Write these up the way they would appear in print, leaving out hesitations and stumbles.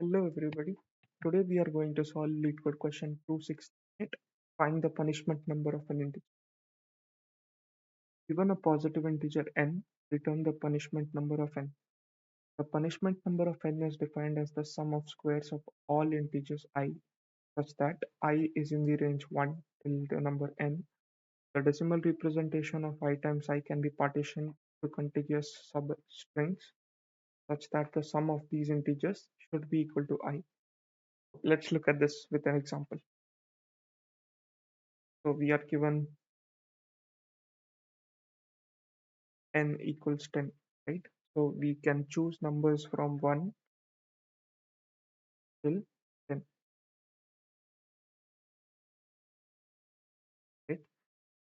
Hello everybody. Today we are going to solve Leetcode question 268. Find the punishment number of an integer. Given a positive integer n, return the punishment number of n. The punishment number of n is defined as the sum of squares of all integers I, such that I is in the range 1 till the number n. The decimal representation of I times I can be partitioned to contiguous substrings such that the sum of these integers should be equal to I. Let's look at this with an example. So we are given n equals 10, right? So we can choose numbers from 1 till 10, right?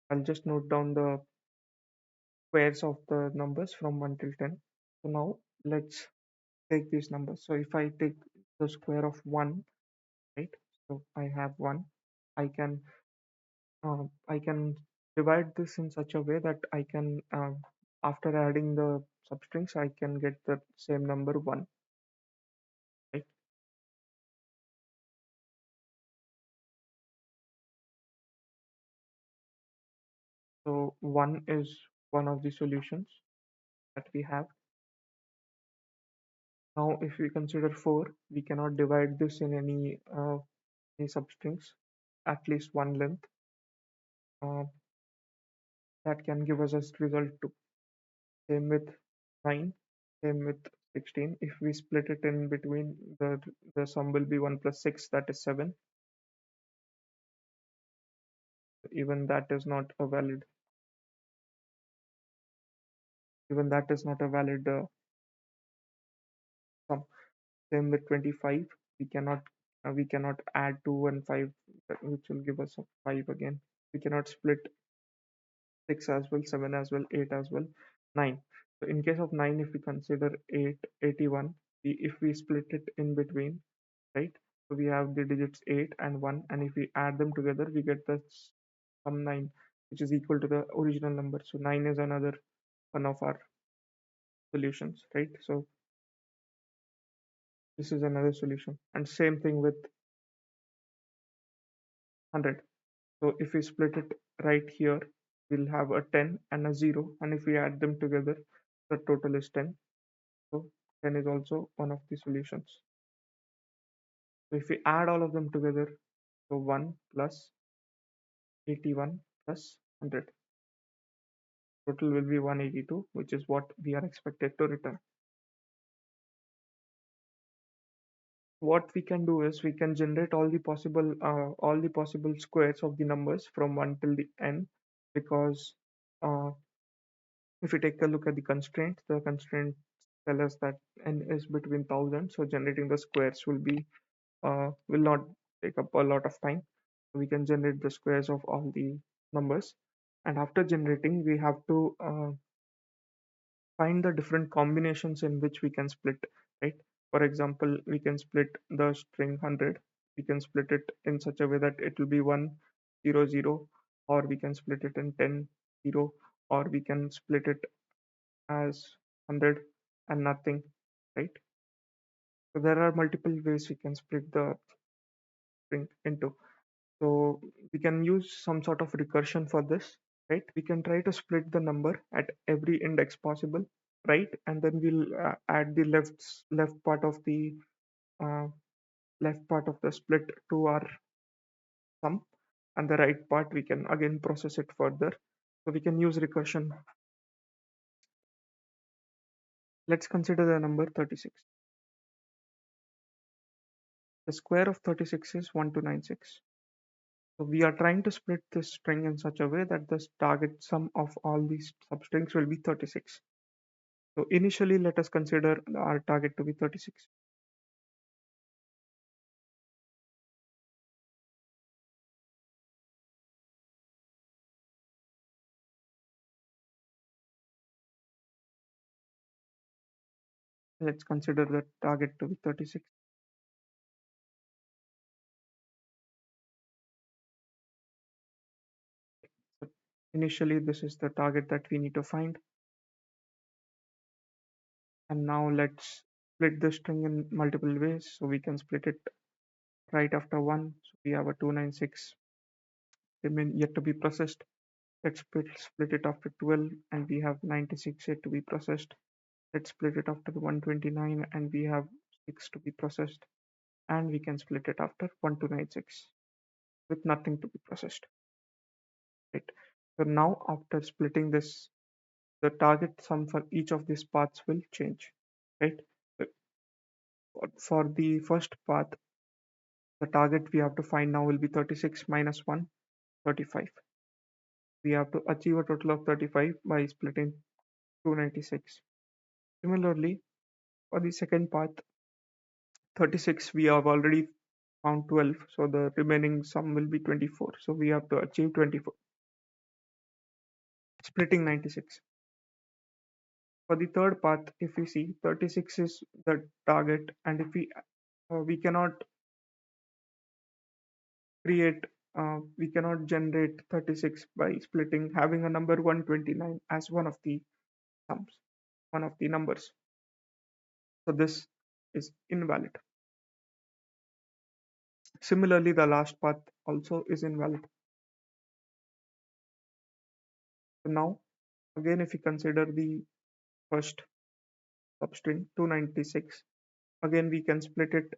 I'll just note down the squares of the numbers from 1 till 10. So now let's take these numbers. So if I take the square of 1, right? So I have 1. I can I can divide this in such a way that I can after adding the substrings I can get the same number 1, right? So 1 is one of the solutions that we have. Now, if we consider 4, we cannot divide this in any substrings, at least one length. Uh, that can give us a result 2. Same with 9, same with 16. If we split it in between, the sum will be 1 plus 6, that is 7. Even that is not a valid, even that is not a valid sum. Same with 25. We cannot add 2 and 5, which will give us a 5 again. We cannot split 6 as well, 7 as well, 8 as well, 9. So in case of 9, if we consider 8, 81, if we split it in between, right? So we have the digits 8 and 1, and if we add them together, we get the sum 9, which is equal to the original number. So 9 is another one of our solutions, right? So this is another solution. And same thing with 100. So if we split it right here, we'll have a 10 and a 0, and if we add them together, the total is 10. So 10 is also one of the solutions. So if we add all of them together, so 1 plus 81 plus 100, total will be 182, which is what we are expected to return. What we can do is we can generate all the possible squares of the numbers from 1 till the n, because uh, if we take a look at the constraints tell us that n is between 1000, so generating the squares will not take up a lot of time. We can generate the squares of all the numbers, and after generating we have to find the different combinations in which we can split, right? For example, we can split the string 100. We can split it in such a way that it will be 1 0 0, or we can split it in 10 0, or we can split it as 100 and nothing, right? So there are multiple ways we can split the string into. So we can use some sort of recursion for this, right? We can try to split the number at every index possible, right? And then we'll add the uh, left part of the split to our sum, and the right part we can again process it further. So we can use recursion. Let's consider the number 36. The square of 36 is 1296. So we are trying to split this string in such a way that the target sum of all these substrings will be 36. So initially, let us consider our target to be 36. Let's consider the target to be 36. So initially, this is the target that we need to find. And now let's split the string in multiple ways. So we can split it right after 1. So we have a 296 remain yet to be processed. Let's split it after 12 and we have 96 yet to be processed. Let's split it after 129 and we have 6 to be processed. And we can split it after 1296 with nothing to be processed. Right. So now after splitting this, the target sum for each of these paths will change. Right. So for the first path, the target we have to find now will be 36 minus 1, 35. We have to achieve a total of 35 by splitting 296. Similarly, for the second path, 36, we have already found 12, so the remaining sum will be 24. So we have to achieve 24, splitting 96. For the third path, if we see 36 is the target, and if we cannot create we cannot generate 36 by splitting having a number 129 as one of the sums, one of the numbers. So this is invalid. Similarly, the last path also is invalid. So now, again, if we consider the first substring 296, again we can split it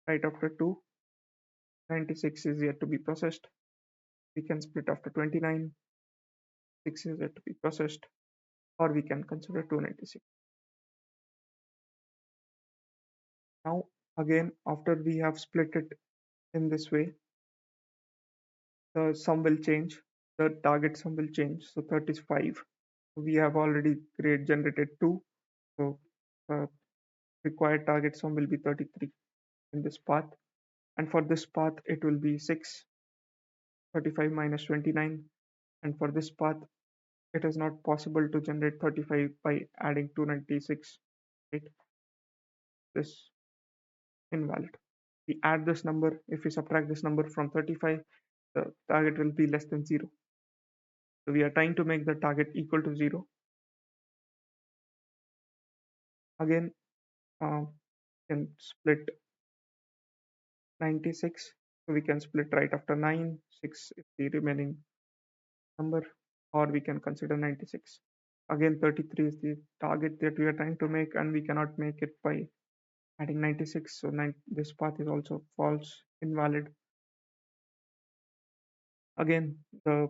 right after 2. 96 is yet to be processed. We can split after 29. 6 is yet to be processed, or we can consider 296. Now, again, after we have split it in this way, the sum will change. The target sum will change. So 35. We have already generated 2. So required target sum will be 33 in this path. And for this path, it will be 6, 35 minus 29. And for this path, it is not possible to generate 35 by adding 296. Right? This invalid. We add this number. If we subtract this number from 35, the target will be less than 0. So we are trying to make the target equal to 0. Again, can split 96. So we can split right after 9, 6 is the remaining number, or we can consider 96. Again, 33 is the target that we are trying to make, and we cannot make it by adding 96. So this path is also false, invalid. Again, the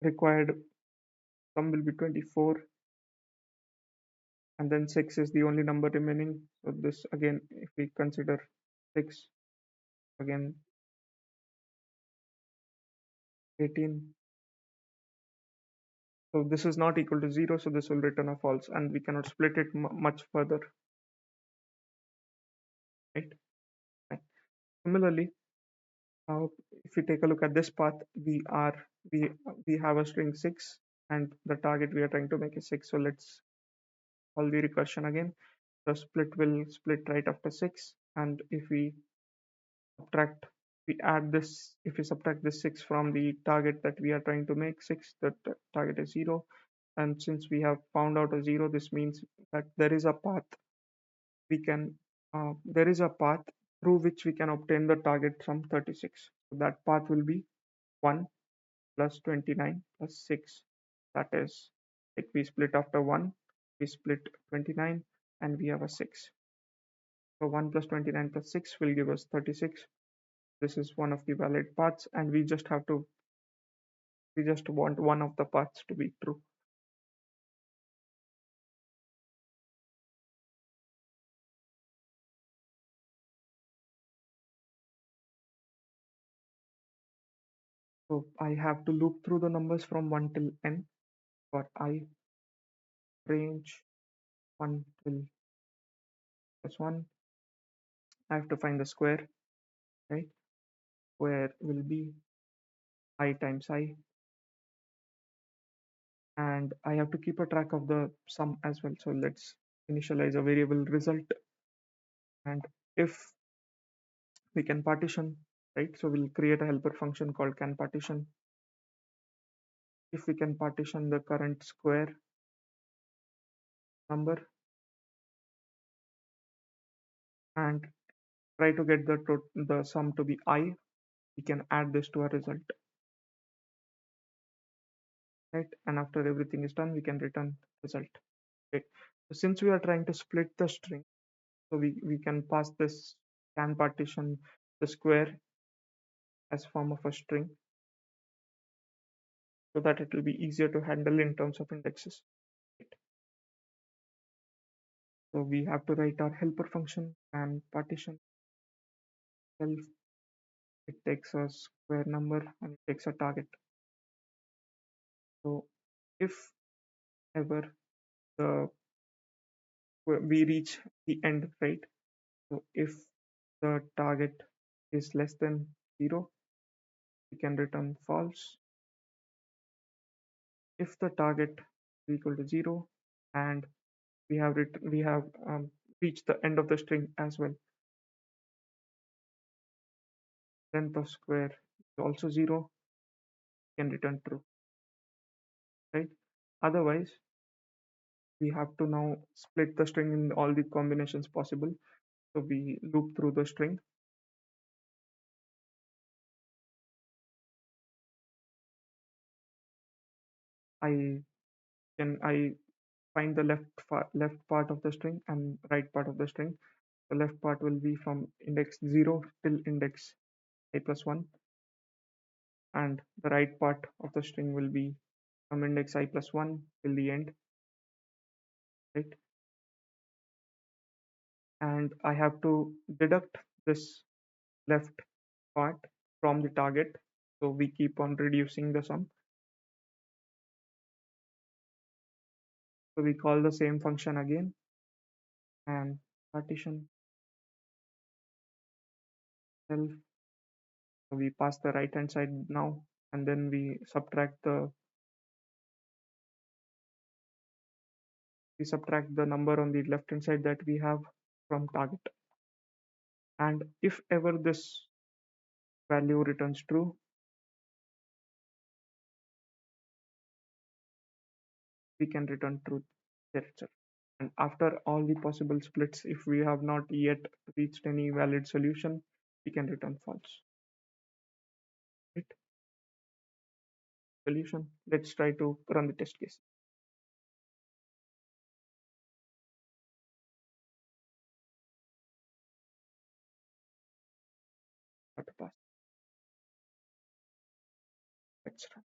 required sum will be 24, and then 6 is the only number remaining. So this again, if we consider 6, again 18. So this is not equal to 0, so this will return a false, and we cannot split it much further, right? Right. Similarly, if we take a look at this path, we we have a string 6, and the target we are trying to make is 6. So let's call the recursion again. The split will split right after 6, and if we subtract, we add this. If we subtract this 6 from the target that we are trying to make 6, the target is 0. And since we have found out a 0, this means that there is a path there is a path through which we can obtain the target from 36. So that path will be 1 plus 29 plus 6. That is, like we split after 1, we split 29, and we have a 6. So 1 plus 29 plus 6 will give us 36. This is one of the valid paths, and we just want one of the paths to be true. So I have to loop through the numbers from 1 till n for I range 1 till plus 1. I have to find the square, right? Square will be I times I, and I have to keep a track of the sum as well. So let's initialize a variable result, and if we can partition, right? So we'll create a helper function called can partition. If we can partition the current square number, and try to get the sum to be I, we can add this to our result, right? And after everything is done, we can return result. Okay. So since we are trying to split the string, so we can pass this can partition the square as form of a string so that it will be easier to handle in terms of indexes. Right. So we have to write our helper function and partition self. It takes a square number and it takes a target. So if ever the we reach the end, right? So if the target is less than 0, we can return false. If the target is equal to 0 and we have reached the end of the string as well, length of square is also 0, we can return true, right? Otherwise, we have to now split the string in all the combinations possible. So we loop through the string. I find the left part of the string and right part of the string. The left part will be from index 0 till index I plus 1, and the right part of the string will be from index I plus 1 till the end, right? And I have to deduct this left part from the target. So we keep on reducing the sum. So we call the same function again and partition self. So we pass the right hand side now, and then we subtract the number on the left hand side that we have from target. And if ever this value returns true, we can return truth there itself. And after all the possible splits, if we have not yet reached any valid solution, we can return false. Right? Solution. Let's try to run the test case. Have to pass. Let's run.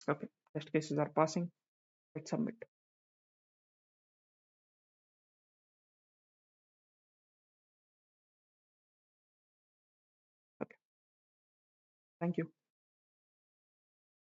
Okay. Test cases are passing. Let's submit. Okay. Thank you.